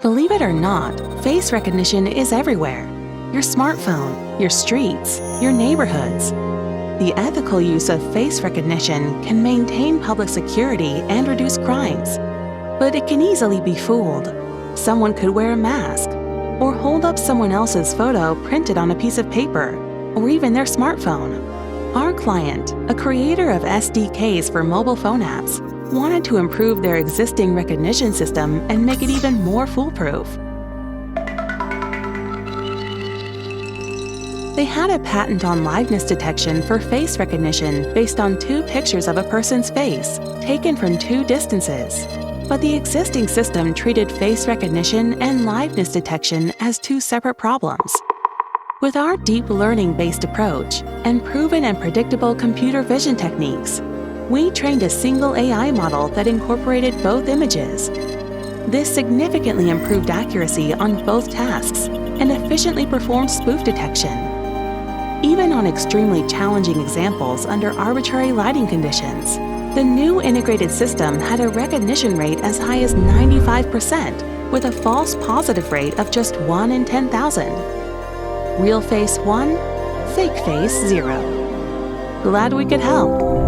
Believe it or not, face recognition is everywhere. Your smartphone, your streets, your neighborhoods. The ethical use of face recognition can maintain public security and reduce crimes. But it can easily be fooled. Someone could wear a mask, or hold up someone else's photo printed on a piece of paper, or even their smartphone. Our client, a creator of SDKs for mobile phone apps, wanted to improve their existing recognition system and make it even more foolproof. They had a patent on liveness detection for face recognition based on 2 pictures of a person's face, taken from 2 distances. But the existing system treated face recognition and liveness detection as 2 separate problems. With our deep learning-based approach and proven and predictable computer vision techniques, we trained a single AI model that incorporated both images. This significantly improved accuracy on both tasks and efficiently performed spoof detection. Even on extremely challenging examples under arbitrary lighting conditions, the new integrated system had a recognition rate as high as 95%, with a false positive rate of just 1 in 10,000. Real face 1, fake face 0. Glad we could help.